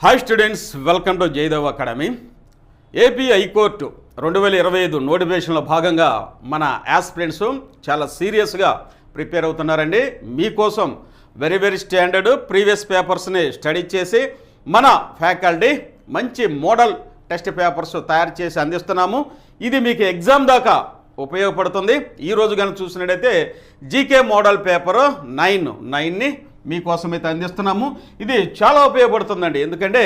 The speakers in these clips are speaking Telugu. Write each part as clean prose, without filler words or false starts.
Hi students, welcome to Jayadev academy. AP high court 2025 నోటిఫికేషన్లో భాగంగా మన యాస్పిరెంట్స్ చాలా సీరియస్గా ప్రిపేర్ అవుతున్నారండి. మీకోసం వెరీ స్టాండర్డ్ ప్రీవియస్ పేపర్స్ని స్టడీ చేసి మన ఫ్యాకల్టీ మంచి మోడల్ టెస్ట్ పేపర్స్ తయారు చేసి అందిస్తున్నాము. ఇది మీకు ఎగ్జామ్ దాకా ఉపయోగపడుతుంది. ఈరోజు కనుక చూసినట్టయితే జీకే మోడల్ పేపర్ 9ని మీకోసమైతే అందిస్తున్నాము. ఇది చాలా ఉపయోగపడుతుందండి, ఎందుకంటే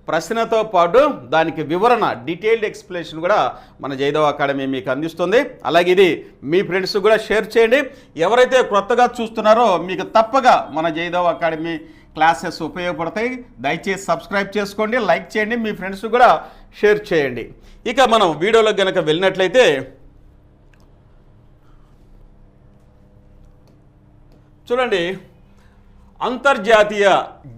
ప్రశ్నతో పాటు దానికి వివరణ డీటెయిల్డ్ ఎక్స్ప్లెనేషన్ కూడా మన జయదేవ్ అకాడమీ మీకు అందిస్తుంది. అలాగే ఇది మీ ఫ్రెండ్స్ కూడా షేర్ చేయండి. ఎవరైతే కొత్తగా చూస్తున్నారో మీకు తప్పగా మన జయదేవ్ అకాడమీ క్లాసెస్ ఉపయోగపడతాయి. దయచేసి సబ్స్క్రైబ్ చేసుకోండి, లైక్ చేయండి, మీ ఫ్రెండ్స్ కూడా షేర్ చేయండి. ఇక మనం వీడియోలో కనుక వెళ్ళినట్లయితే చూడండి, అంతర్జాతీయ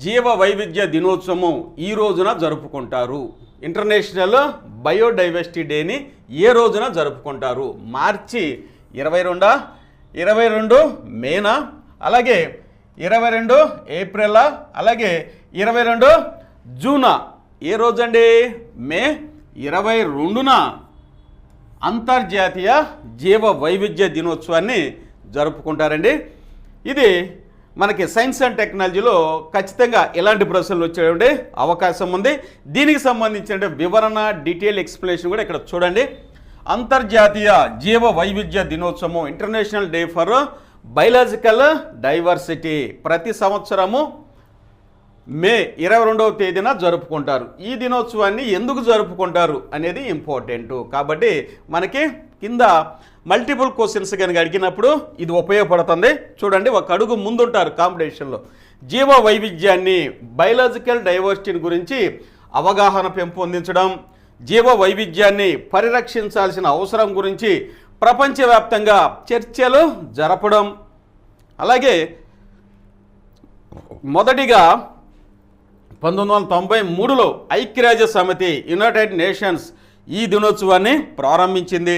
జీవ వైవిధ్య దినోత్సవం ఈ రోజున జరుపుకుంటారు. ఇంటర్నేషనల్ బయోడైవర్సిటీ డేని ఏ రోజున జరుపుకుంటారు? మార్చి 22 మేనా, అలాగే 22 ఏప్రిల్, అలాగే 22 జూనా. ఏ రోజండి? మే 22న అంతర్జాతీయ జీవ వైవిధ్య దినోత్సవాన్ని జరుపుకుంటారండి. ఇది మనకి సైన్స్ అండ్ టెక్నాలజీలో ఖచ్చితంగా ఎలాంటి ప్రశ్నలు వచ్చేటువంటి అవకాశం ఉంది. దీనికి సంబంధించిన వివరణ డీటెయిల్ ఎక్స్ప్లెనేషన్ కూడా ఇక్కడ చూడండి. అంతర్జాతీయ జీవ వైవిధ్య దినోత్సవం, international day for biological diversity, ప్రతి సంవత్సరము మే 22వ తేదీన జరుపుకుంటారు. ఈ దినోత్సవాన్ని ఎందుకు జరుపుకుంటారు అనేది ఇంపార్టెంట్. కాబట్టి మనకి కింద మల్టిపుల్ క్వశ్చన్స్ కనుక అడిగినప్పుడు ఇది ఉపయోగపడుతుంది. చూడండి, ఒక అడుగు ముందుంటారు కాంపిటీషన్లో. జీవ వైవిధ్యాన్ని, బయలాజికల్ డైవర్సిటీని గురించి అవగాహన పెంపొందించడం, జీవ వైవిధ్యాన్ని పరిరక్షించాల్సిన అవసరం గురించి ప్రపంచవ్యాప్తంగా చర్చలు జరపడం, అలాగే మొదటిగా 1993లో ఐక్యరాజ్య సమితి యునైటెడ్ నేషన్స్ ఈ దినోత్సవాన్ని ప్రారంభించింది.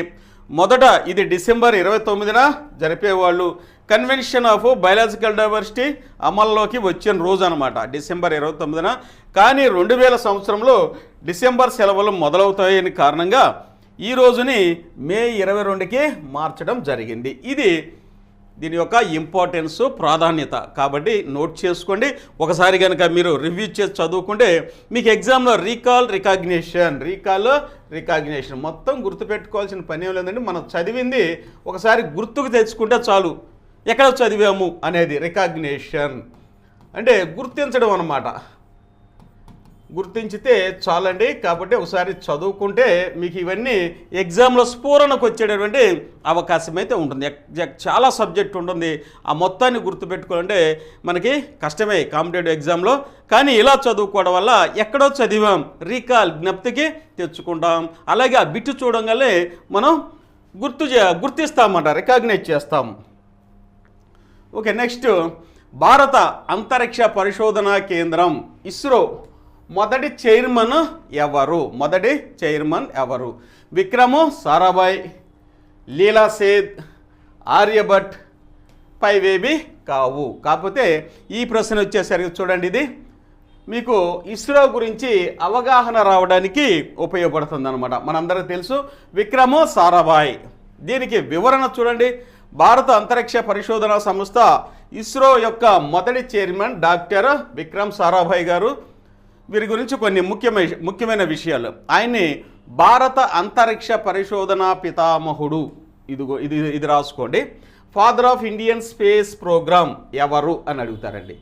మొదట ఇది డిసెంబర్ 29న జరిపేవాళ్ళు. కన్వెన్షన్ ఆఫ్ బయలాజికల్ డైవర్సిటీ అమల్లోకి వచ్చిన రోజు అనమాట డిసెంబర్ 29న. కానీ 2000 సంవత్సరంలో డిసెంబర్ సెలవులు మొదలవుతాయని కారణంగా ఈ రోజుని మే 22కి మార్చడం జరిగింది. ఇది దీని యొక్క ఇంపార్టెన్స్, ప్రాధాన్యత. కాబట్టి నోట్ చేసుకోండి. ఒకసారి కనుక మీరు రివ్యూ చేసి చదువుకుంటే మీకు ఎగ్జామ్లో రీకాల్ రికాగ్నిషన్ మొత్తం గుర్తుపెట్టుకోవాల్సిన పని ఏం లేదండి. మనం చదివింది ఒకసారి గుర్తుకు తెచ్చుకుంటే చాలు. ఎక్కడ చదివాము అనేది రికాగ్నిషన్ అంటే గుర్తించడం అన్నమాట. గుర్తించితే చాలండి. కాబట్టి ఒకసారి చదువుకుంటే మీకు ఇవన్నీ ఎగ్జామ్లో స్ఫూరణకు వచ్చేటటువంటి అవకాశం అయితే ఉంటుంది. చాలా సబ్జెక్ట్ ఉంటుంది. ఆ మొత్తాన్ని గుర్తుపెట్టుకోవాలంటే మనకి కష్టమే కాంపిటేటివ్ ఎగ్జామ్లో. కానీ ఇలా చదువుకోవడం వల్ల ఎక్కడో చదివాం రీకాల్ జ్ఞప్తికి తెచ్చుకుంటాం. అలాగే ఆ బిట్టు చూడంగానే మనం గుర్తిస్తామన్నమాట, రికాగ్నైజ్ చేస్తాం. ఓకే, నెక్స్ట్ భారత అంతరిక్ష పరిశోధనా కేంద్రం ఇస్రో మొదటి చైర్మన్ ఎవరు? విక్రమ్ సారాభాయ్, లీలా సేథ్, ఆర్యభట్, పైవేవి కావు. కాకపోతే ఈ ప్రశ్న వచ్చేసరికి చూడండి, ఇది మీకు ఇస్రో గురించి అవగాహన రావడానికి ఉపయోగపడుతుంది అనమాట. మనందరికీ తెలుసు విక్రమ్ సారాభాయ్. దీనికి వివరణ చూడండి. భారత అంతరిక్ష పరిశోధన సంస్థ ఇస్రో యొక్క మొదటి చైర్మన్ డాక్టర్ విక్రమ్ సారాభాయ్ గారు. వీరి గురించి కొన్ని ముఖ్యమైన విషయాలు. ఆయన్ని భారత అంతరిక్ష పరిశోధన పితామహుడు, ఇది రాసుకోండి. Father of Indian space program ఎవరు అని అడుగుతారండి.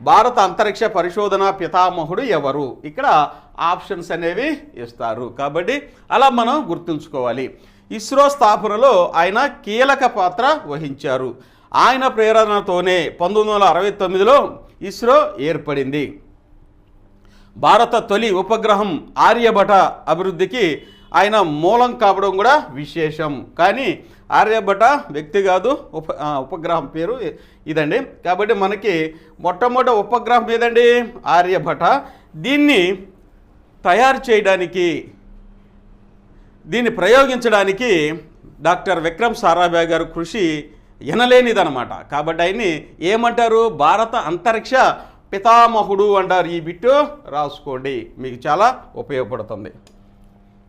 భారత అంతరిక్ష పరిశోధన పితామహుడు ఎవరు? ఇక్కడ ఆప్షన్స్ అనేవి ఇస్తారు. కాబట్టి అలా మనం గుర్తుంచుకోవాలి. ఇస్రో స్థాపనలో ఆయన కీలక పాత్ర వహించారు. ఆయన ప్రేరణతోనే 1969లో ఇస్రో ఏర్పడింది. భారత తొలి ఉపగ్రహం ఆర్యభట అభివృద్ధికి ఆయన మూలం కావడం కూడా విశేషం. కానీ ఆర్యభట వ్యక్తి కాదు, ఉపగ్రహం పేరు ఇదండి. కాబట్టి మనకి మొట్టమొదటి ఉపగ్రహం ఏదండి? ఆర్యభట. దీన్ని తయారు చేయడానికి, దీన్ని ప్రయోగించడానికి డాక్టర్ విక్రమ్ సారాభాయ్ గారు కృషి ఎనలేనిదనమాట. కాబట్టి ఆయన్ని ఏమంటారు? భారత అంతరిక్ష పితామహుడు అంటారు. ఈ బిట్టు రాసుకోండి, మీకు చాలా ఉపయోగపడుతుంది.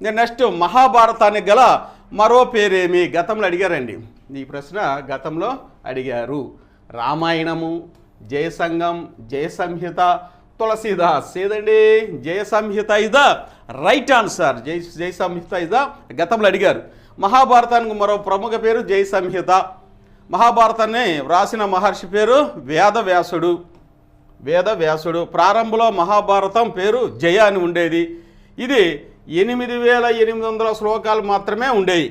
నెక్స్ట్ మహాభారతానికి గల మరో పేరేమి? గతంలో అడిగారండి ఈ ప్రశ్న, గతంలో అడిగారు. రామాయణము, జయసంగం, జయసంహిత, తులసీదాస్. ఏదండి? Jayasamhita is the right answer. Jayasamhita is the గతంలో అడిగారు. మహాభారతానికి మరో ప్రముఖ పేరు జయసంహిత. మహాభారతాన్ని వ్రాసిన మహర్షి పేరు వేదవ్యాసుడు. వేదవ్యాసుడు. ప్రారంభంలో మహాభారతం పేరు జయ అని ఉండేది. ఇది 8800 శ్లోకాలు మాత్రమే ఉండేవి,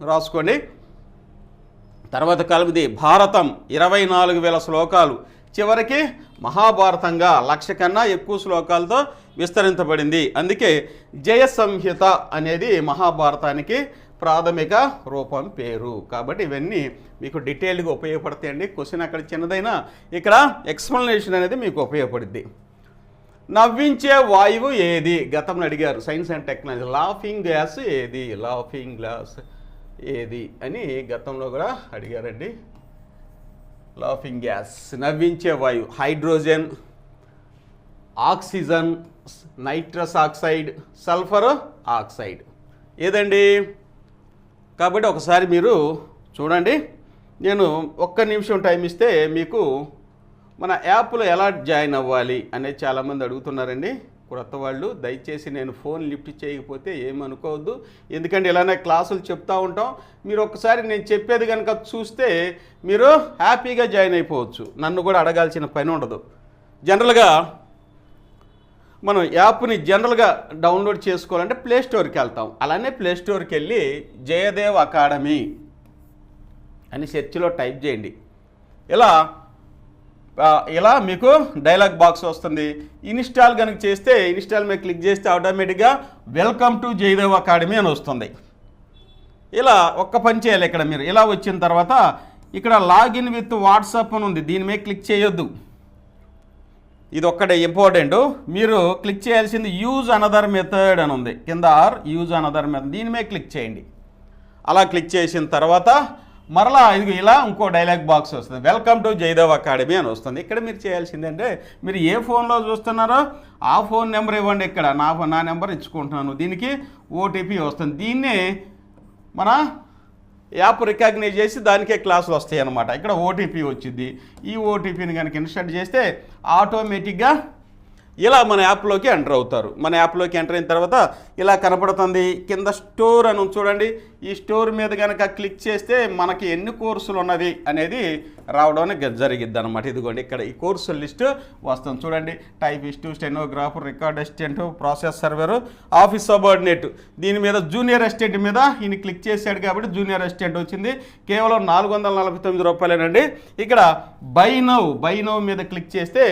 రాసుకోండి. తర్వాత కాలం ఇది భారతం 24,000 శ్లోకాలు. చివరికి మహాభారతంగా 1,00,000 కన్నా ఎక్కువ శ్లోకాలతో విస్తరించబడింది. అందుకే జయ సంహిత అనేది మహాభారతానికి ప్రాథమిక రూపం పేరు. కాబట్టి ఇవన్నీ మీకు డీటెయిల్గా ఉపయోగపడతాయండి. క్వశ్చన్ అక్కడ చిన్నదైనా ఇక్కడ ఎక్స్ప్లెనేషన్ అనేది మీకు ఉపయోగపడుద్ది. నవ్వించే వాయువు ఏది? గతంలో అడిగారు. Science and technology. Laughing gas ఏది? లాఫింగ్ గ్లాస్ ఏది అని గతంలో కూడా అడిగారండి. లాఫింగ్ గ్యాస్, నవ్వించే వాయువు hydrogen, oxygen, nitrous oxide, sulphur oxide. ఏదండి? కాబట్టి ఒకసారి మీరు చూడండి. నేను ఒక్క నిమిషం టైం ఇస్తే మీకు మన యాప్లో ఎలా జాయిన్ అవ్వాలి అనేది చాలామంది అడుగుతున్నారండి. కొత్త వాళ్ళు దయచేసి నేను ఫోన్ లిఫ్ట్ చేయకపోతే ఏమనుకోవద్దు. ఎందుకంటే ఇలానే క్లాసులు చెప్తూ ఉంటాం. మీరు ఒక్కసారి నేను చెప్పేది కనుక చూస్తే మీరు హ్యాపీగా జాయిన్ అయిపోవచ్చు. నన్ను కూడా అడగాల్సిన పని ఉండదు. జనరల్గా మనం యాప్ని జనరల్గా డౌన్లోడ్ చేసుకోవాలంటే ప్లేస్టోర్కి వెళ్తాం. అలానే ప్లేస్టోర్కి వెళ్ళి జయదేవ్ అకాడమీ అని సెర్చ్లో టైప్ చేయండి. ఇలా మీకు డైలాగ్ బాక్స్ వస్తుంది. ఇన్స్టాల్ కనుక చేస్తే ఇన్స్టాల్ మీద క్లిక్ చేస్తే ఆటోమేటిక్గా వెల్కమ్ టు జయదేవ్ అకాడమీ అని వస్తుంది. ఇలా ఒక్క పని చేయాలి. ఇక్కడ మీరు ఇలా వచ్చిన తర్వాత ఇక్కడ లాగిన్ విత్ వాట్సాప్ అని ఉంది. దీని మీద క్లిక్ చేయొద్దు. ఇది ఒక్కటే ఇంపార్టెంట్. మీరు క్లిక్ చేయాల్సింది యూజ్ అనదర్ మెథడ్ అని ఉంది కింద, యూజ్ అనదర్ మెథడ్. దీని మీద క్లిక్ చేయండి. అలా క్లిక్ చేసిన తర్వాత మరలా ఇది ఇలా ఇంకో డైలాగ్ బాక్స్ వస్తుంది. వెల్కమ్ టు జయదేవ్ అకాడమీ అని వస్తుంది. ఇక్కడ మీరు చేయాల్సిందంటే మీరు ఏ ఫోన్లో చూస్తున్నారో ఆ ఫోన్ నెంబర్ ఇవ్వండి. ఇక్కడ నా నెంబర్ ఇచ్చుకుంటున్నాను. దీనికి ఓటీపీ వస్తుంది. దీన్ని మన యాప్ రికగ్నైజ్ చేసి దానికే క్లాసులు వస్తాయి అన్నమాట. ఇక్కడ ఓటీపీ వచ్చింది. ఈ ఓటీపీని కనుక ఇన్స్టాల్ చేస్తే ఆటోమేటిక్గా ఇలా మన యాప్లోకి ఎంటర్ అవుతారు. మన యాప్లోకి ఎంటర్ అయిన తర్వాత ఇలా కనపడుతుంది. కింద స్టోర్ అని చూడండి. ఈ స్టోర్ మీద కనుక క్లిక్ చేస్తే మనకి ఎన్ని కోర్సులు ఉన్నవి అనేది రావడం జరిగిద్ది అనమాట. ఇదిగోండి ఇక్కడ ఈ కోర్సుల లిస్టు వస్తుంది చూడండి. Typist, stenographer, record assistant, process server, office subordinate. దీని మీద జూనియర్ అసిస్టెంట్ మీద ఈయన క్లిక్ చేశాడు కాబట్టి జూనియర్ అసిస్టెంట్ వచ్చింది. కేవలం 449 రూపాయలేనండి. ఇక్కడ బై నౌ మీద క్లిక్ చేస్తే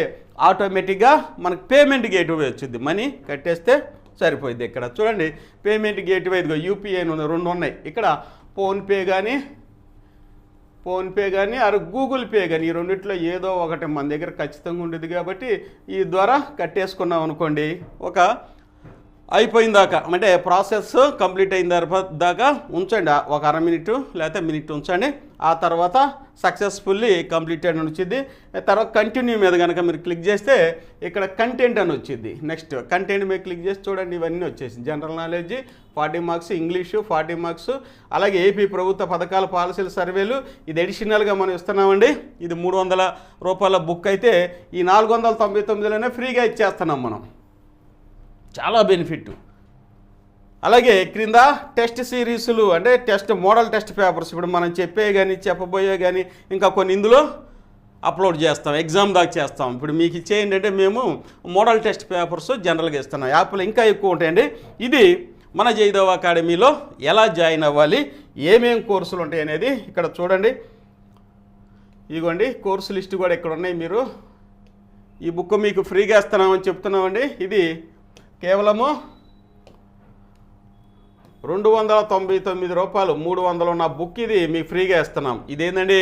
ఆటోమేటిక్గా మనకు పేమెంట్ గేట్వే వచ్చింది. మనీ కట్టేస్తే సరిపోయింది. ఇక్కడ చూడండి పేమెంట్ గేట్వే ఇదిగో యూపీఐ రెండు ఉన్నాయి. ఇక్కడ ఫోన్పే కానీ గూగుల్ పే కానీ ఈ రెండిట్లో ఏదో ఒకటి మన దగ్గర ఖచ్చితంగా ఉండేది కాబట్టి ఈ ద్వారా కట్టేసుకున్నాం అనుకోండి. అయిపోయిన దాకా అంటే ప్రాసెస్ కంప్లీట్ అయిన దాకా ఉంచండి. ఒక అర మినిట్ లేకపోతే మినిట్ ఉంచండి. ఆ తర్వాత సక్సెస్ఫుల్లీ కంప్లీటెడ్ అని వచ్చింది. తర్వాత కంటిన్యూ మీద కనుక మీరు క్లిక్ చేస్తే ఇక్కడ కంటెంట్ అని వచ్చింది. నెక్స్ట్ కంటెంట్ మీద క్లిక్ చేసి చూడండి ఇవన్నీ వచ్చేసి general knowledge 40 marks, English 40 marks, అలాగే ఏపీ ప్రభుత్వ పథకాల పాలసీల సర్వేలు. ఇది అడిషనల్గా మనం ఇస్తున్నామండి. ఇది 300 రూపాయల బుక్ అయితే ఈ 499లోనే ఫ్రీగా ఇచ్చేస్తున్నాం మనం. చాలా బెనిఫిట్. అలాగే క్రింద టెస్ట్ సిరీస్లు అంటే మోడల్ టెస్ట్ పేపర్స్ ఇప్పుడు మనం చెప్పబోయే కానీ ఇంకా కొన్ని ఇందులో అప్లోడ్ చేస్తాం. ఎగ్జామ్ దాకా చేస్తాం. ఇప్పుడు మీకు ఇచ్చే ఏంటంటే మేము మోడల్ టెస్ట్ పేపర్స్ జనరల్గా ఇస్తున్నాం. యాప్లో ఇంకా ఎక్కువ ఉంటాయండి. ఇది మన జయదేవ్ అకాడమీలో ఎలా జాయిన్ అవ్వాలి, ఏమేం కోర్సులు ఉంటాయి అనేది ఇక్కడ చూడండి. ఇదిగోండి కోర్సు లిస్ట్ కూడా ఇక్కడ ఉన్నాయి. మీరు ఈ బుక్ మీకు ఫ్రీగా ఇస్తున్నామని చెప్తున్నామండి. ఇది కేవలము 299 రూపాయలు, 300 ఉన్న బుక్ ఇది మీకు ఫ్రీగా ఇస్తున్నాం. ఇదేంటండి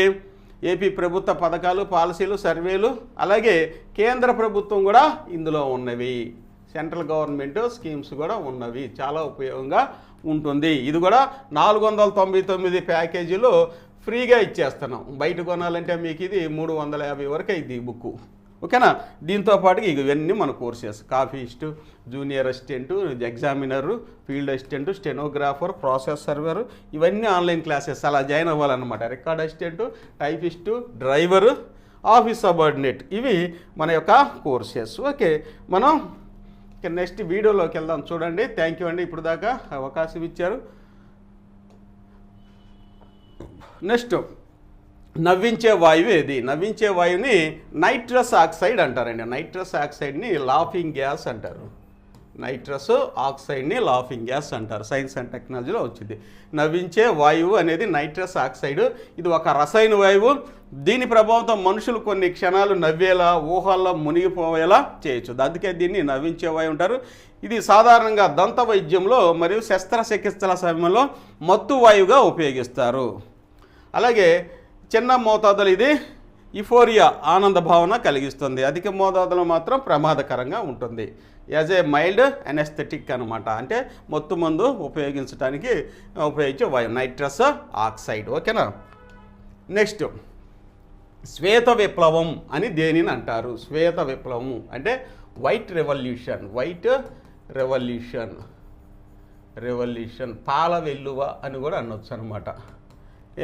ఏపీ ప్రభుత్వ పథకాలు, పాలసీలు, సర్వేలు, అలాగే కేంద్ర ప్రభుత్వం కూడా ఇందులో ఉన్నవి. సెంట్రల్ గవర్నమెంట్ స్కీమ్స్ కూడా ఉన్నవి. చాలా ఉపయోగంగా ఉంటుంది. ఇది కూడా 499 ప్యాకేజీలో ఫ్రీగా ఇచ్చేస్తున్నాం. బయట కొనాలంటే మీకు ఇది 350 వరకు అయింది ఈ బుక్. ఓకేనా. దీంతో పాటు ఇవన్నీ మన courses copyist, junior assistant, examiner, field assistant, stenographer, process server, ఇవన్నీ ఆన్లైన్ క్లాసెస్. అలా జాయిన్ అవ్వాలన్నమాట. Record assistant, typist, driver, office subordinate, ఇవి మన యొక్క కోర్సెస్. ఓకే, మనం నెక్స్ట్ వీడియోలోకి వెళ్దాం. చూడండి. థ్యాంక్ యూ అండి, ఇప్పుడు దాకా అవకాశం ఇచ్చారు. నెక్స్ట్ నవ్వించే వాయువు ఏది? నవ్వించే వాయువుని నైట్రస్ ఆక్సైడ్ అంటారండి. నైట్రస్ ఆక్సైడ్ని లాఫింగ్ గ్యాస్ అంటారు. నైట్రస్ ఆక్సైడ్ని లాఫింగ్ గ్యాస్ అంటారు. సైన్స్ అండ్ టెక్నాలజీలో వచ్చింది. నవ్వించే వాయువు అనేది నైట్రస్ ఆక్సైడ్. ఇది ఒక రసాయన వాయువు. దీని ప్రభావంతో మనుషులు కొన్ని క్షణాలు నవ్వేలా, ఊహల్లో మునిగిపోయేలా చేయొచ్చు. అందుకే దీన్ని నవ్వించే వాయువు అంటారు. ఇది సాధారణంగా దంత వైద్యంలో మరియు శస్త్రచికిత్సల సమయంలో మత్తు వాయువుగా ఉపయోగిస్తారు. అలాగే చిన్న మోతాదులు ఇది యుఫోరియా, ఆనంద భావన కలిగిస్తుంది. అధిక మోతాదులో మాత్రం ప్రమాదకరంగా ఉంటుంది. యాజ్ ఏ మైల్డ్ అనెస్థెటిక్ అనమాట. అంటే మత్తు మందు ఉపయోగించడానికి ఉపయోగించే వాయువు నైట్రస్ ఆక్సైడ్. ఓకేనా. నెక్స్ట్ శ్వేత విప్లవం అని దేనిని అంటారు? శ్వేత విప్లవం అంటే white revolution. White revolution, revolution పాల వెల్లువ అని కూడా అనొచ్చు అనమాట.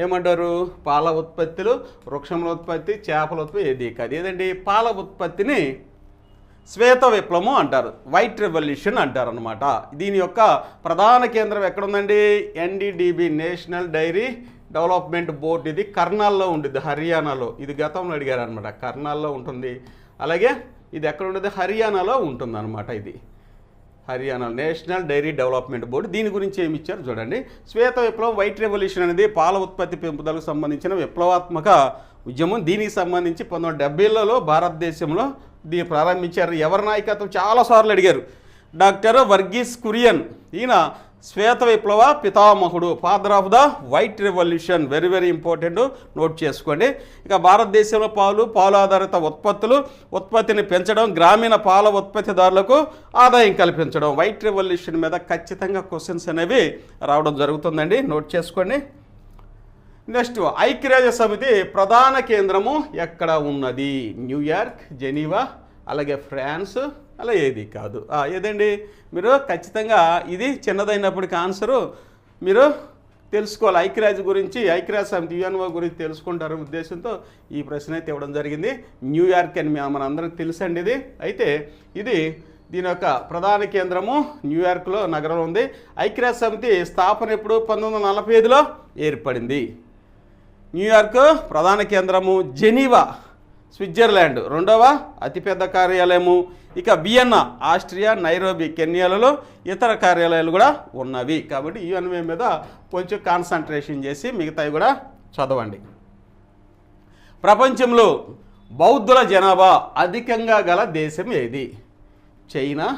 ఏమంటారు? పాల ఉత్పత్తులు, వృక్షముల ఉత్పత్తి, చేపల ఉత్పత్తి ఏది కాదు. ఏదండి? పాల ఉత్పత్తిని శ్వేత విప్లవం అంటారు. వైట్ రెవల్యూషన్ అంటారు అనమాట. దీని యొక్క ప్రధాన కేంద్రం ఎక్కడుందండి? NDDB, national dairy development board. ఇది కర్నాల్లో ఉంటుంది, హర్యానాలో. ఇది గతంలో అడిగారు అనమాట. కర్నాల్లో ఉంటుంది. అలాగే ఇది ఎక్కడ ఉంటుంది? హర్యానాలో ఉంటుంది అనమాట. ఇది Haryana national dairy development board. దీని గురించి ఏమి ఇచ్చారు చూడండి. శ్వేత విప్లవం, వైట్ రెవల్యూషన్ అనేది పాల ఉత్పత్తి పెంపుదలకు సంబంధించిన విప్లవాత్మక ఉద్యమం. దీనికి సంబంధించి 1970లలో భారతదేశంలో దీన్ని ప్రారంభించారు. ఎవరి నాయకత్వం? చాలాసార్లు అడిగారు. డాక్టర్ వర్గీస్ కురియన్. ఈయన శ్వేత విప్లవ పితామహుడు, father of the white revolution. Very very important, note చేసుకోండి. ఇక భారతదేశంలో పాలు ఆధారిత ఉత్పత్తిని పెంచడం, గ్రామీణ పాల ఉత్పత్తిదారులకు ఆదాయం కల్పించడం. వైట్ రెవల్యూషన్ మీద ఖచ్చితంగా క్వశ్చన్స్ అనేవి రావడం జరుగుతుందండి, నోట్ చేసుకోండి. నెక్స్ట్ ఐక్యరాజ్య సమితి ప్రధాన కేంద్రము ఎక్కడ ఉన్నది? న్యూయార్క్, జెనీవా, అలాగే ఫ్రాన్స్, అలా ఏది కాదు. ఏదండి? మీరు ఖచ్చితంగా ఇది చిన్నదైనప్పటికీ ఆన్సరు మీరు తెలుసుకోవాలి. ఐక్యరాజ్య గురించి, ఐక్యరాజ్య సమితి యుఎన్ఓ గురించి తెలుసుకుంటారనే ఉద్దేశంతో ఈ ప్రశ్న అయితే ఇవ్వడం జరిగింది. న్యూయార్క్ అని మనందరికీ తెలుసండి. ఇది అయితే ఇది దీని యొక్క ప్రధాన కేంద్రము న్యూయార్క్లో నగరంలో ఉంది. ఐక్యరాజ్య సమితి స్థాపన ఎప్పుడు? 1945లో ఏర్పడింది. న్యూయార్క్ ప్రధాన కేంద్రము, జెనీవా స్విట్జర్లాండ్ రెండవ అతిపెద్ద కార్యాలయము. ఇక వియన్నా ఆస్ట్రియా, నైరోబి కెన్యాలలో ఇతర కార్యాలయాలు కూడా ఉన్నవి. కాబట్టి యుఎన్ఓ మీద కొంచెం కాన్సన్ట్రేషన్ చేసి మిగతావి కూడా చదవండి. ప్రపంచంలో బౌద్ధుల జనాభా అధికంగా గల దేశం ఏది? చైనా,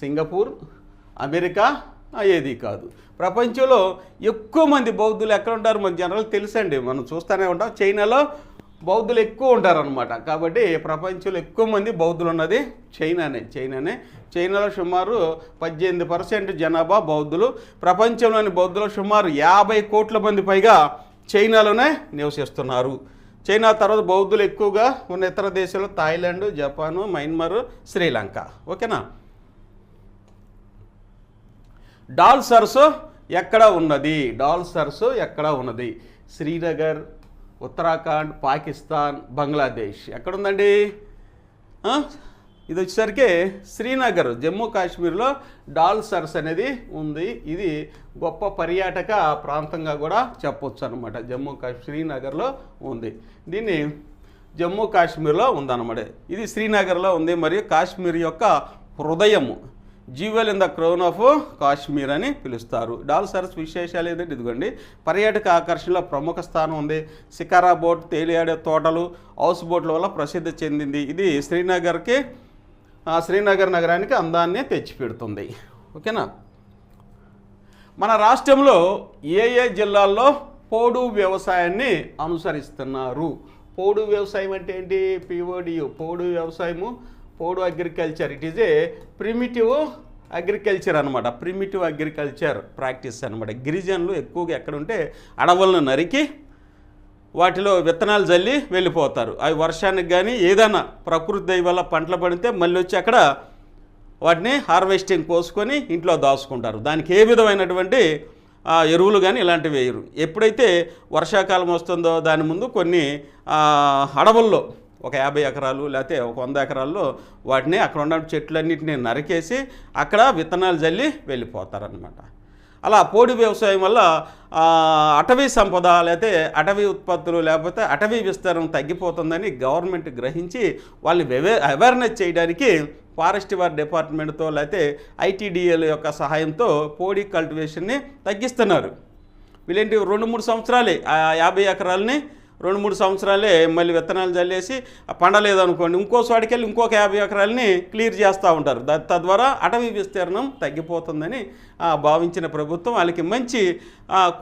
సింగపూర్, అమెరికా, ఏది కాదు. ప్రపంచంలో ఎక్కువ మంది బౌద్ధులు ఎక్కడ ఉంటారు? మన జనరల్ తెలుసండి, మనం చూస్తూనే ఉంటాం. చైనాలో బౌద్ధులు ఎక్కువ ఉంటారనమాట. కాబట్టి ప్రపంచంలో ఎక్కువ మంది బౌద్ధులు ఉన్నది చైనానే. చైనాలో సుమారు 18% జనాభా బౌద్ధులు. ప్రపంచంలోని బౌద్ధులు సుమారు 50 కోట్ల మంది పైగా చైనాలోనే నివసిస్తున్నారు. చైనా తర్వాత బౌద్ధులు ఎక్కువగా ఉన్న ఇతర దేశాలు థాయిలాండ్, జపాను, మయన్మార్, శ్రీలంక. ఓకేనా. డాల్ సరస్సు ఎక్కడ ఉన్నది? డాల్ సరస్సు ఎక్కడ ఉన్నది? శ్రీనగర్, ఉత్తరాఖండ్, పాకిస్తాన్, బంగ్లాదేశ్. ఎక్కడుందండి? ఇది వచ్చేసరికి శ్రీనగర్, జమ్మూ కాశ్మీర్లో డాల్ సరస్సు అనేది ఉంది. ఇది గొప్ప పర్యాటక ప్రాంతంగా కూడా చెప్పొచ్చు అనమాట. శ్రీనగర్లో ఉంది. దీన్ని జమ్మూ కాశ్మీర్లో ఉందన్నమాట. ఇది శ్రీనగర్లో ఉంది. మరియు కాశ్మీర్ యొక్క హృదయము, jewel in the crown of Kashmir అని పిలుస్తారు. డాల్ సరస్సు విశేషాలు ఏంటంటే ఇదిగోండి, పర్యాటక ఆకర్షణలో ప్రముఖ స్థానం ఉంది. షికారా బోట్, తేలియాడే తోటలు, హౌస్ బోట్ల వల్ల ప్రసిద్ధి చెందింది. ఇది శ్రీనగర్ నగరానికి అందాన్ని తెచ్చిపెడుతుంది. ఓకేనా. మన రాష్ట్రంలో ఏ జిల్లాల్లో పోడు వ్యవసాయాన్ని అనుసరిస్తున్నారు? పోడు వ్యవసాయం అంటే ఏంటి? PODU, పోడు వ్యవసాయము, పోడు agriculture. It is a primitive agriculture అనమాట. ప్రిమిటివ్ అగ్రికల్చర్ ప్రాక్టీస్ అనమాట. గిరిజనులు ఎక్కువగా ఎక్కడుంటే అడవులను నరికి వాటిలో విత్తనాలు జల్లి వెళ్ళిపోతారు. అవి వర్షానికి కానీ ఏదైనా ప్రకృతి దయ వల్ల పంటలు పడితే మళ్ళీ వచ్చి అక్కడ వాటిని హార్వెస్టింగ్ పోసుకొని ఇంట్లో దాచుకుంటారు. దానికి ఏ విధమైనటువంటి ఎరువులు కానీ ఇలాంటివి వేయరు. ఎప్పుడైతే వర్షాకాలం వస్తుందో దాని ముందు కొన్ని అడవుల్లో ఒక 50 ఎకరాలు లేకపోతే ఒక 100 ఎకరాల్లో వాటిని అక్కడ ఉన్న చెట్లన్నింటినీ నరికేసి అక్కడ విత్తనాలు జల్లి వెళ్ళిపోతారనమాట. అలా పోడు వ్యవసాయం వల్ల అటవీ సంపద లేకపోతే అటవీ ఉత్పత్తులు లేకపోతే అటవీ విస్తరణ తగ్గిపోతుందని గవర్నమెంట్ గ్రహించి వాళ్ళని అవేర్నెస్ చేయడానికి ఫారెస్ట్ డిపార్ట్మెంట్తో లేకపోతే ఐటీడీఏల యొక్క సహాయంతో పోడి కల్టివేషన్ని తగ్గిస్తున్నారు. వీళ్ళేంటి 2-3 సంవత్సరాలే 50 ఎకరాలని 2-3 సంవత్సరాలే మళ్ళీ విత్తనాలు జల్లేసి పండలేదనుకోండి ఇంకో చోటికి వెళ్ళి ఇంకొక 50 ఎకరాలని క్లియర్ చేస్తూ ఉంటారు. తద్వారా అటవీ విస్తీర్ణం తగ్గిపోతుందని భావించిన ప్రభుత్వం వాళ్ళకి మంచి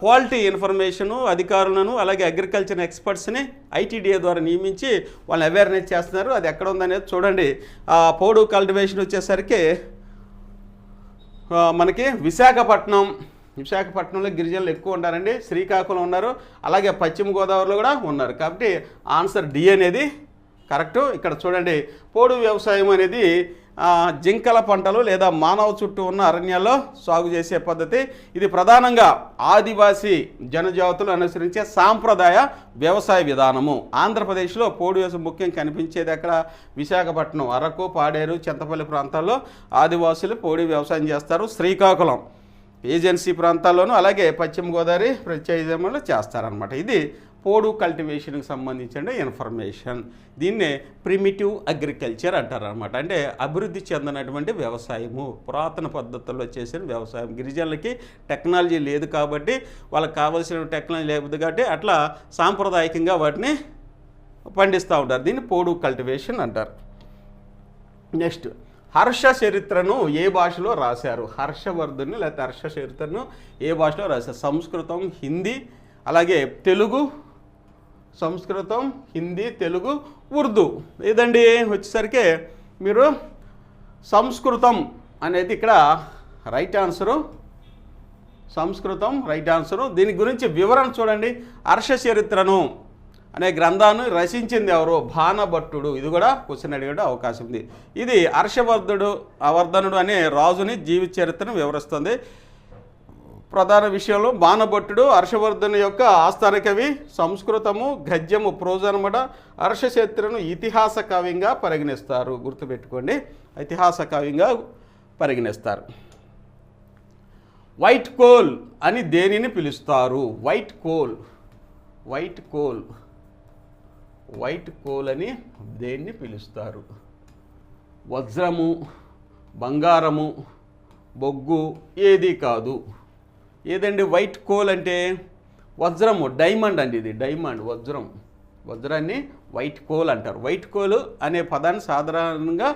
క్వాలిటీ ఇన్ఫర్మేషను అధికారులను అలాగే అగ్రికల్చర్ ఎక్స్పర్ట్స్ని ఐటీడీఏ ద్వారా నియమించి వాళ్ళని అవేర్నెస్ చేస్తున్నారు. అది ఎక్కడ ఉందనేది చూడండి. పోడు కల్టివేషన్ వచ్చేసరికి మనకి విశాఖపట్నంలో గిరిజనులు ఎక్కువ ఉంటారండి. శ్రీకాకుళం ఉన్నారు, అలాగే పశ్చిమ గోదావరిలో కూడా ఉన్నారు. కాబట్టి ఆన్సర్ డి అనేది కరెక్టు. ఇక్కడ చూడండి, పోడు వ్యవసాయం అనేది జింకల పంటలు లేదా మానవ చుట్టూ ఉన్న అరణ్యాల్లో సాగు చేసే పద్ధతి. ఇది ప్రధానంగా ఆదివాసీ జనజాతులు అనుసరించే సాంప్రదాయ వ్యవసాయ విధానము. ఆంధ్రప్రదేశ్లో పోడు వ్యవసాయం ముఖ్యం కనిపించేది అక్కడ విశాఖపట్నం, అరకు, పాడేరు, చింతపల్లి ప్రాంతాల్లో ఆదివాసులు పోడు వ్యవసాయం చేస్తారు. శ్రీకాకుళం ఏజెన్సీ ప్రాంతాల్లోనూ అలాగే పశ్చిమ గోదావరి ప్రత్యేకంలో చేస్తారనమాట. ఇది పోడు కల్టివేషన్కి సంబంధించిన ఇన్ఫర్మేషన్. దీన్నే ప్రిమిటివ్ అగ్రికల్చర్ అంటారనమాట. అంటే అభివృద్ధి చెందినటువంటి వ్యవసాయము, పురాతన పద్ధతుల్లో చేసిన వ్యవసాయం. గిరిజనులకి టెక్నాలజీ లేదు కాబట్టి వాళ్ళకి కావాల్సిన టెక్నాలజీ లేకపోతే కాబట్టి అట్లా సాంప్రదాయకంగా వాటిని పండిస్తూ ఉంటారు. దీన్ని పోడు కల్టివేషన్ అంటారు. నెక్స్ట్, హర్ష చరిత్రను ఏ భాషలో రాశారు? హర్షవర్ధుని లేకపోతే హర్ష చరిత్రను ఏ భాషలో రాశారు? సంస్కృతం, హిందీ, అలాగే తెలుగు. సంస్కృతం, హిందీ, తెలుగు, ఉర్దూ. ఏదండి వచ్చేసరికి మీరు సంస్కృతం అనేది ఇక్కడ రైట్ ఆన్సరు. సంస్కృతం రైట్ ఆన్సరు. దీని గురించి వివరణ చూడండి. హర్ష చరిత్రను అనే గ్రంథాన్ని రచించింది ఎవరు? బాణభట్టుడు. ఇది కూడా క్వశ్చన్ అడిగే అవకాశం ఉంది. ఇది హర్షవర్ధనుడు అనే రాజుని జీవిత చరిత్రను వివరిస్తుంది. ప్రధాన విషయంలో బాణభట్టుడు హర్షవర్ధను యొక్క ఆస్థాన కవి. సంస్కృతము గద్యము ప్రోజనమట. హర్ష చరిత్రను ఇతిహాస కావ్యంగా పరిగణిస్తారు. గుర్తుపెట్టుకోండి, ఇతిహాస కావ్యంగా పరిగణిస్తారు. వైట్ కోల్ అని దేనిని పిలుస్తారు? వైట్ కోల్ అని దేన్ని పిలుస్తారు? వజ్రము, బంగారము, బొగ్గు, ఏది కాదు. ఏదండి వైట్ కోల్ అంటే? వజ్రము, డైమండ్ అండి. ఇది డైమండ్, వజ్రాన్ని వైట్ కోల్ అంటారు. వైట్ కోల్ అనే పదాన్ని సాధారణంగా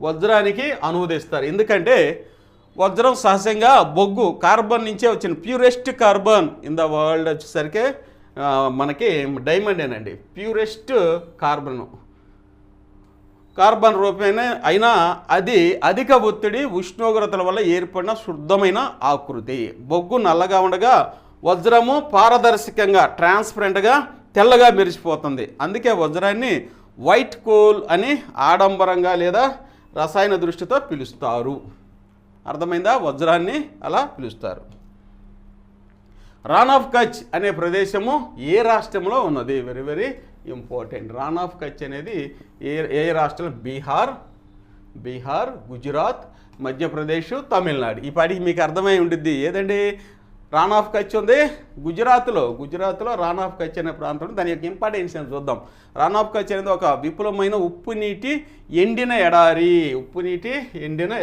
వజ్రానికి అనువదిస్తారు. ఎందుకంటే వజ్రం సహజంగా బొగ్గు, కార్బన్ నుంచే వచ్చిన purest carbon in the world వచ్చేసరికి మనకి డైమండేనండి. ప్యూరెస్ట్ కార్బన్ రూపమైన అయినా అది అధిక ఒత్తిడి ఉష్ణోగ్రతల వల్ల ఏర్పడిన శుద్ధమైన ఆకృతి. బొగ్గు నల్లగా ఉండగా వజ్రము పారదర్శకంగా ట్రాన్స్పరెంట్గా తెల్లగా మెరిసిపోతుంది. అందుకే వజ్రాన్ని వైట్ కోల్ అని ఆడంబరంగా లేదా రసాయన దృష్టితో పిలుస్తారు. అర్థమైందా? వజ్రాన్ని అలా పిలుస్తారు. రాన్ ఆఫ్ కచ్ అనే ప్రదేశము ఏ రాష్ట్రంలో ఉన్నది? Very very important. Rann of Kutch అనేది ఏ రాష్ట్రం? బీహార్, గుజరాత్, మధ్యప్రదేశ్, తమిళనాడు. ఈ పాటికి మీకు అర్థమై ఉండిద్ది. ఏదండి రాన్ ఆఫ్ కచ్ ఉంది? గుజరాత్లో రాన్ ఆఫ్ కచ్ అనే ప్రాంతం. దాని యొక్క ఇంపార్టెన్స్ అని చూద్దాం. రాన్ ఆఫ్ కచ్ అనేది ఒక విపులమైన ఉప్పు నీటి ఎండిన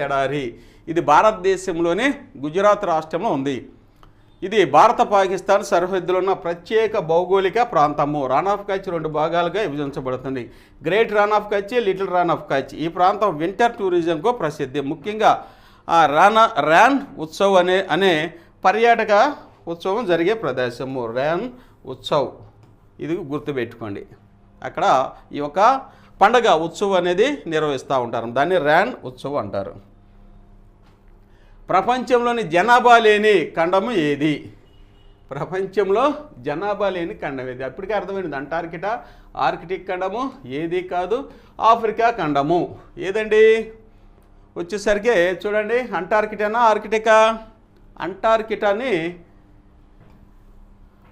ఎడారి. ఇది భారతదేశంలోనే గుజరాత్ రాష్ట్రంలో ఉంది. ఇది భారత పాకిస్తాన్ సరిహద్దులో ఉన్న ప్రత్యేక భౌగోళిక ప్రాంతము. రాన్ ఆఫ్ కచ్ 2 భాగాలుగా విభజించబడుతుంది. Great Rann of Kutch, little Rann of Kutch. ఈ ప్రాంతం వింటర్ టూరిజంకు ప్రసిద్ధి. ముఖ్యంగా ర్యాన్ ఉత్సవ్ అనే పర్యాటక ఉత్సవం జరిగే ప్రదేశము. ర్యాన్ ఉత్సవ్, ఇది గుర్తుపెట్టుకోండి. అక్కడ ఈ యొక్క పండగ ఉత్సవం అనేది నిర్వహిస్తూ ఉంటారు. దాన్ని ర్యాన్ ఉత్సవ్ అంటారు. ప్రపంచంలోని జనాభా లేని ఖండము ఏది? ప్రపంచంలో జనాభా లేని ఖండం ఏది? అప్పటికే అర్థమైంది. అంటార్కిటా, ఆర్కిటిక్ ఖండము ఏది కాదు, ఆఫ్రికా ఖండము ఏదండి? వచ్చేసరికి చూడండి, అంటార్కిటానా ఆర్కిటికా? అంటార్కిటాని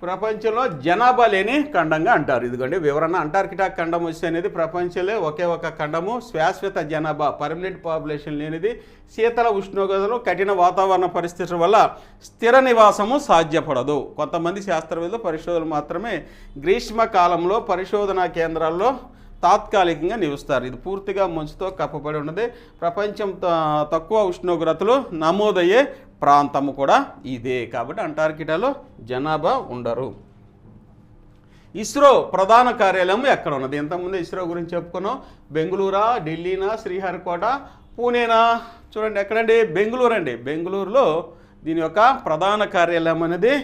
ప్రపంచంలో జనాభా లేని ఖండంగా అంటారు. ఇదిగోండి వివరణ. అంటార్కిటా ఖండం వచ్చి అనేది ప్రపంచంలో ఒకే ఒక ఖండము, శాశ్వత జనాభా పర్మనెంట్ పాపులేషన్ లేనిది, శీతల ఉష్ణోగ్రతలు, కఠిన వాతావరణ పరిస్థితుల వల్ల స్థిర నివాసము సాధ్యపడదు. కొంతమంది శాస్త్రవేత్తలు పరిశోధనలు మాత్రమే గ్రీష్మకాలంలో పరిశోధనా కేంద్రాల్లో తాత్కాలికంగా నిలుస్తారు. ఇది పూర్తిగా మంచుతో కప్పబడి ఉన్నది. ప్రపంచం తక్కువ ఉష్ణోగ్రతలు నమోదయ్యే ప్రాంతము కూడా ఇదే. కాబట్టి అంటార్కిటాలో జనాభా ఉండరు. ఇస్రో ప్రధాన కార్యాలయం ఎక్కడ ఉన్నది? ఇంతకుముందు ఇస్రో గురించి చెప్పుకున్నాం. బెంగళూరా, ఢిల్లీనా, శ్రీహరికోట, పూణేనా? చూడండి ఎక్కడండి? బెంగళూరు అండి. బెంగళూరులో దీని యొక్క ప్రధాన కార్యాలయం అనేది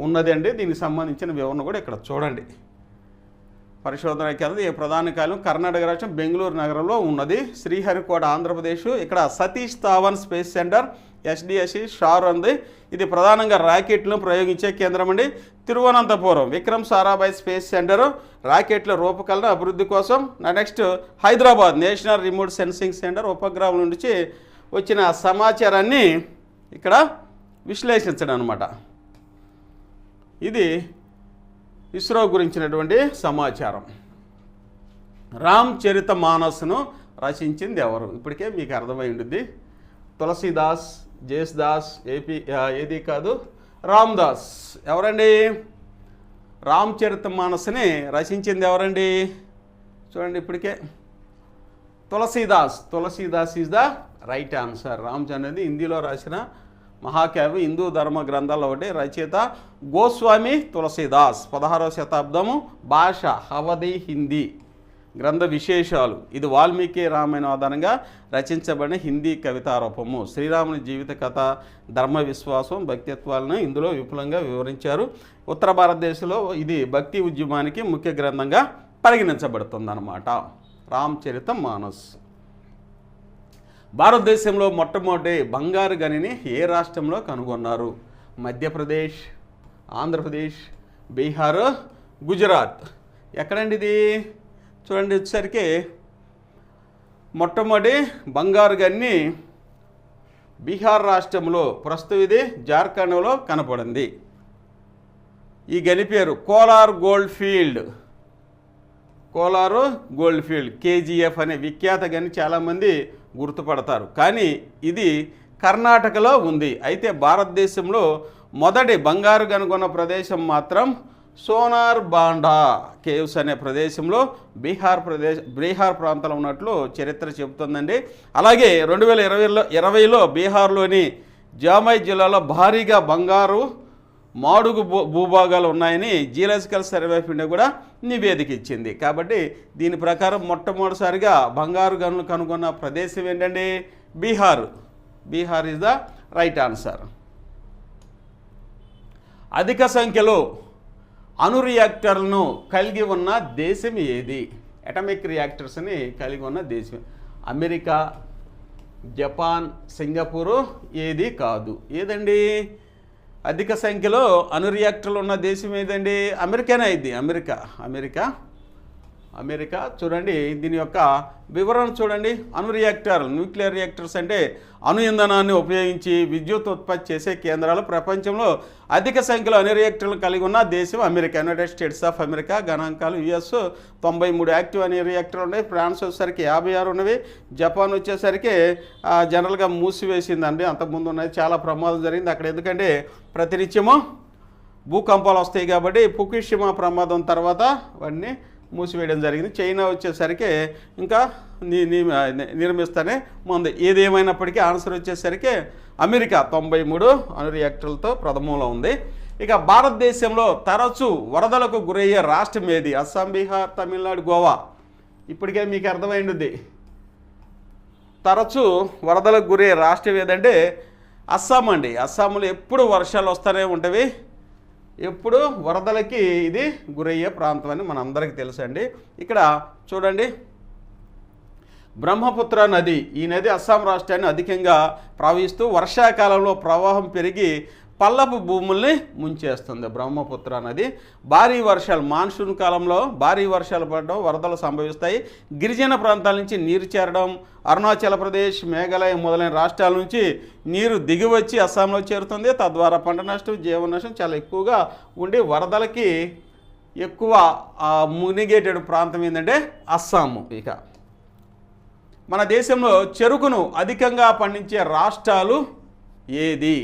ఉన్నది అండి. దీనికి సంబంధించిన వివరణ కూడా ఇక్కడ చూడండి. పరిశోధన కేంద్రం ఈ ప్రధాన కార్యాలయం కర్ణాటక రాష్ట్రం బెంగళూరు నగరంలో ఉన్నది. శ్రీహరికోట ఆంధ్రప్రదేశ్. ఇక్కడ Satish Dhawan space centre SDSC SHAR ఉంది. ఇది ప్రధానంగా రాకెట్లను ప్రయోగించే కేంద్రం అండి. తిరువనంతపురం విక్రమ్ సారాభాయ్ స్పేస్ సెంటర్ రాకెట్ల రూపకల్పన అభివృద్ధి కోసం. Next Hyderabad national remote sensing centre ఉపగ్రహం నుంచి వచ్చిన సమాచారాన్ని ఇక్కడ విశ్లేషించడం అనమాట. ఇది ఇస్రో గురించినటువంటి సమాచారం. రామ్ చరిత మానస్ను రచించింది ఎవరు? ఇప్పటికే మీకు అర్థమై ఉంటుంది. తులసీదాస్, జేస్దాస్, ఏది కాదు, రామ్దాస్. ఎవరండి? రామ్ చరిత మానస్ని రచించింది ఎవరండి? చూడండి ఇప్పటికే Tulsidas. Tulsidas is the right answer. Ram అనేది హిందీలో రాసిన మహాకావ్యం, హిందూ ధర్మ గ్రంథాల్లో ఒకటి. రచయిత గోస్వామి తులసీదాస్. 16వ శతాబ్దము. భాష అవధి హిందీ. గ్రంథ విశేషాలు. ఇది వాల్మీకి రామాయణం ఆధారంగా రచించబడిన హిందీ కవితారూపము. శ్రీరాముని జీవిత కథ, ధర్మ విశ్వాసం, భక్తిత్వాలను ఇందులో విపులంగా వివరించారు. ఉత్తర భారతదేశంలో ఇది భక్తి ఉద్యమానికి ముఖ్య గ్రంథంగా పరిగణించబడుతుందన్నమాట. రామచరిత మానస్. భారతదేశంలో మొట్టమొదటి బంగారు గనిని ఏ రాష్ట్రంలో కనుగొన్నారు? మధ్యప్రదేశ్, ఆంధ్రప్రదేశ్, బీహార్, గుజరాత్. ఎక్కడండి ఇది? చూడండి వచ్చేసరికి మొట్టమొదటి బంగారు గని బీహార్ రాష్ట్రంలో, ప్రస్తుతం ఇది జార్ఖండ్లో కనపడింది. ఈ గని పేరు Kolar gold field. Kolar gold field, KGF అనే విఖ్యాత గని చాలామంది గుర్తుపడతారు. కానీ ఇది కర్ణాటకలో ఉంది. అయితే భారతదేశంలో మొదటి బంగారు కనుగొన్న ప్రదేశం మాత్రం సోనార్ బాండా కేవ్స్ అనే ప్రదేశంలో బీహార్ ప్రాంతంలో ఉన్నట్లు చరిత్ర చెబుతుందండి. అలాగే 2020లో బీహార్లోని జామై జిల్లాలో భారీగా బంగారు మాడుగు భూభాగాలు ఉన్నాయని జియోలాజికల్ సర్వే ఆఫ్ ఇండియా కూడా నివేదిక ఇచ్చింది. కాబట్టి దీని ప్రకారం మొట్టమొదటిసారిగా బంగారు గనులు కనుగొన్న ప్రదేశం ఏంటండి? Bihar. Bihar is the right answer. అధిక సంఖ్యలో అణు రియాక్టర్లను కలిగి ఉన్న దేశం ఏది? అటామిక్ రియాక్టర్స్ని కలిగి ఉన్న దేశం అమెరికా, జపాన్, సింగపూరు ఏది కాదు. ఏదండి? అధిక సంఖ్యలో అణు రియాక్టర్లు ఉన్న దేశం ఏదండి? అమెరికానే అయింది. అమెరికా. చూడండి దీని యొక్క వివరణ చూడండి. అణు రియాక్టర్, న్యూక్లియర్ రియాక్టర్స్ అంటే అణు ఇంధనాన్ని ఉపయోగించి విద్యుత్ ఉత్పత్తి చేసే కేంద్రాలు. ప్రపంచంలో అధిక సంఖ్యలో అణు రియాక్టర్లు కలిగి ఉన్న దేశం America. United states of America. గణాంకాలు యుఎస్ 93 యాక్టివ్ అణు రియాక్టర్లు ఉన్నాయి. ఫ్రాన్స్ వచ్చేసరికి 56 ఉన్నవి. జపాన్ వచ్చేసరికి జనరల్గా మూసివేసిందండి. అంతకుముందు ఉన్నాయి. చాలా ప్రమాదం జరిగింది అక్కడ. ఎందుకంటే ప్రతినిత్యము భూకంపాలు వస్తాయి కాబట్టి. ఫుకుషిమా ప్రమాదం తర్వాత వాటిని మూసివేయడం జరిగింది. చైనా వచ్చేసరికి ఇంకా నిర్మిస్తూనే ఉంది. ఏదేమైనప్పటికీ ఆన్సర్ వచ్చేసరికి అమెరికా 93 అణు రియాక్టర్లతో ప్రథమంలో ఉంది. ఇక భారతదేశంలో తరచూ వరదలకు గురయ్యే రాష్ట్రం ఏది? అస్సాం, బీహార్, తమిళనాడు, గోవా. ఇప్పటికే మీకు అర్థమైంది. తరచూ వరదలకు గురయ్యే రాష్ట్రం ఏదంటే అస్సాం అండి. అస్సాంలో ఎప్పుడు వర్షాలు వస్తూనే ఉంటవి. ఎప్పుడు వరదలకి ఇది గురయ్యే ప్రాంతం అని మనందరికీ తెలుసండి. ఇక్కడ చూడండి బ్రహ్మపుత్ర నది. ఈ నది అస్సాం రాష్ట్రాన్ని అధికంగా ప్రవహిస్తూ వర్షాకాలంలో ప్రవాహం పెరిగి పల్లపు భూముల్ని ముంచేస్తుంది. బ్రహ్మపుత్ర నది భారీ వర్షాలు, మాన్సూన్ కాలంలో భారీ వర్షాలు పడడం, వరదలు సంభవిస్తాయి. గిరిజన ప్రాంతాల నుంచి నీరు చేరడం, అరుణాచల్ ప్రదేశ్, మేఘాలయ మొదలైన రాష్ట్రాల నుంచి నీరు దిగివచ్చి అస్సాంలో చేరుతుంది. తద్వారా పంట నష్టం, జీవన నష్టం చాలా ఎక్కువగా ఉండి వరదలకి ఎక్కువ మునిగేటటువంటి ప్రాంతం ఏంటంటే అస్సాము. ఇక మన దేశంలో చెరుకును అధికంగా పండించే రాష్ట్రాలు ఏది?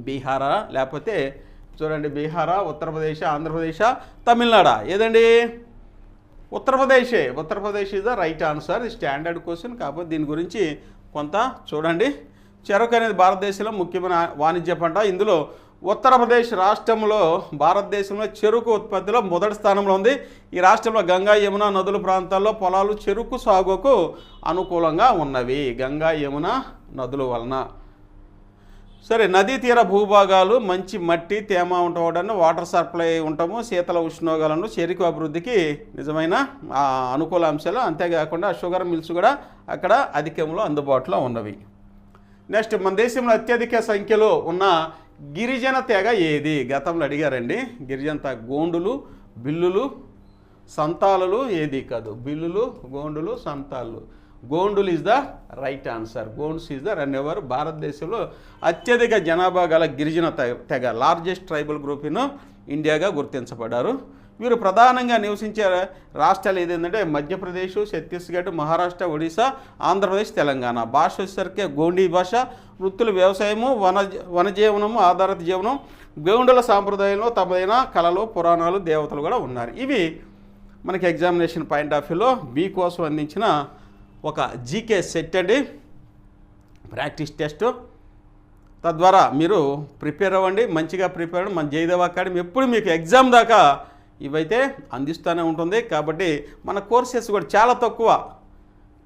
బీహారా, లేకపోతే చూడండి బీహారా, ఉత్తరప్రదేశ్, ఆంధ్రప్రదేశ్, తమిళనాడు? ఏదండి? ఉత్తరప్రదేశే. Uttar Pradesh is the right answer. ఇది స్టాండర్డ్ క్వశ్చన్, కాకపోతే దీని గురించి కొంత చూడండి. చెరకు అనేది భారతదేశంలో ముఖ్యమైన వాణిజ్య పంట. ఇందులో ఉత్తరప్రదేశ్ రాష్ట్రంలో భారతదేశంలో చెరుకు ఉత్పత్తిలో మొదటి స్థానంలో ఉంది. ఈ రాష్ట్రంలో గంగా, యమున నదుల ప్రాంతాల్లో పొలాలు చెరుకు సాగుకు అనుకూలంగా ఉన్నవి. గంగా, యమున నదుల వలన. సరే, నదీ తీర భూభాగాలు మంచి మట్టి, తేమ ఉండడం, వాటర్ సప్లై ఉండటము, శీతల ఉష్ణోగాలను చెరుకు అభివృద్ధికి నిజమైన అనుకూల అంశాలు. అంతేకాకుండా షుగర్ మిల్స్ కూడా అక్కడ అధికంలో అందుబాటులో ఉన్నవి. నెక్స్ట్, మన దేశంలో అత్యధిక సంఖ్యలో ఉన్న గిరిజన తెగ ఏది? గతంలో అడిగారండి. గిరిజన తెగ గోండులు, బిల్లులు, సంతాలులు. ఏది కాదు, బిల్లులు, గోండులు, సంతాళ్ళు. గోండులు is the right answer. Gonds is the రన్నెవర్. భారతదేశంలో అత్యధిక జనాభా గల గిరిజన తెగ, లార్జెస్ట్ ట్రైబల్ గ్రూప్ ఇన్ ఇండియాగా గుర్తించబడ్డారు. వీరు ప్రధానంగా నివసించే రాష్ట్రాలు ఏదేంటంటే మధ్యప్రదేశ్, ఛత్తీస్గఢ్, మహారాష్ట్ర, ఒడిశా, ఆంధ్రప్రదేశ్, తెలంగాణ. భాష వచ్చేసరికి గోండీ భాష. వృత్తులు వ్యవసాయము, వనజీవనము, ఆధారిత జీవనం. గోండుల సాంప్రదాయంలో తమదైన కళలు, పురాణాలు, దేవతలు కూడా ఉన్నారు. ఇవి మనకి ఎగ్జామినేషన్ పాయింట్ ఆఫ్ వ్యూలో మీకోసం అందించిన ఒక జీకే సెట్ అండి, ప్రాక్టీస్ టెస్ట్. తద్వారా మీరు ప్రిపేర్ అవ్వండి, మంచిగా ప్రిపేర్ అవ్వండి. మన జయదేవ్ అకాడమీ ఎప్పుడు మీకు ఎగ్జామ్ దాకా ఇవైతే అందిస్తూనే ఉంటుంది. కాబట్టి మన కోర్సెస్ కూడా చాలా తక్కువ,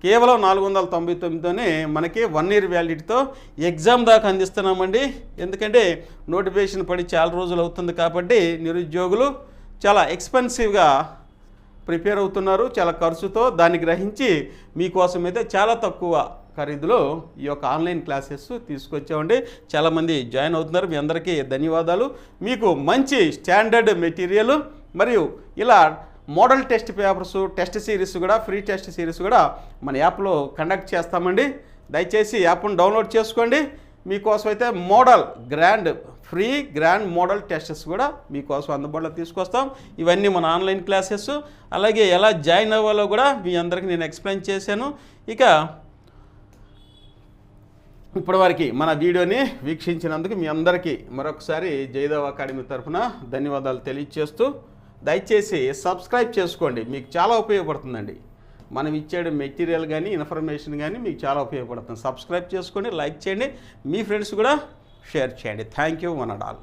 కేవలం 499తోనే మనకి 1 year వ్యాలిడిటీతో ఎగ్జామ్ దాకా అందిస్తున్నామండి. ఎందుకంటే నోటిఫికేషన్ పడి చాలా రోజులు అవుతుంది కాబట్టి నిరుద్యోగులు చాలా ఎక్స్పెన్సివ్గా ప్రిపేర్ అవుతున్నారు, చాలా ఖర్చుతో. దాన్ని గ్రహించి మీకోసం అయితే చాలా తక్కువ ఖరీదులో ఈ యొక్క ఆన్లైన్ క్లాసెస్ తీసుకొచ్చామండి. చాలామంది జాయిన్ అవుతున్నారు. మీ అందరికీ ధన్యవాదాలు. మీకు మంచి స్టాండర్డ్ మెటీరియల్ మరియు ఇలా model test papers, test series కూడా, ఫ్రీ టెస్ట్ సిరీస్ కూడా మన యాప్లో కండక్ట్ చేస్తామండి. దయచేసి యాప్ను డౌన్లోడ్ చేసుకోండి. మీకోసం అయితే ఫ్రీ గ్రాండ్ మోడల్ టెస్టెస్ కూడా మీకోసం అందుబాటులో తీసుకొస్తాం. ఇవన్నీ మన ఆన్లైన్ క్లాసెస్. అలాగే ఎలా జాయిన్ అవ్వాలో కూడా మీ అందరికీ నేను ఎక్స్ప్లెయిన్ చేశాను. ఇక ఇప్పటివరకు మన వీడియోని వీక్షించినందుకు మీ అందరికీ మరొకసారి జయదేవ్ అకాడమీ తరఫున ధన్యవాదాలు తెలియజేస్తూ, దయచేసి సబ్స్క్రైబ్ చేసుకోండి. మీకు చాలా ఉపయోగపడుతుందండి. మనం ఇచ్చే మెటీరియల్ కానీ, ఇన్ఫర్మేషన్ కానీ మీకు చాలా ఉపయోగపడుతుంది. సబ్స్క్రైబ్ చేసుకోండి, లైక్ చేయండి, మీ ఫ్రెండ్స్ కూడా షేర్ చేయండి. Thank you one and all.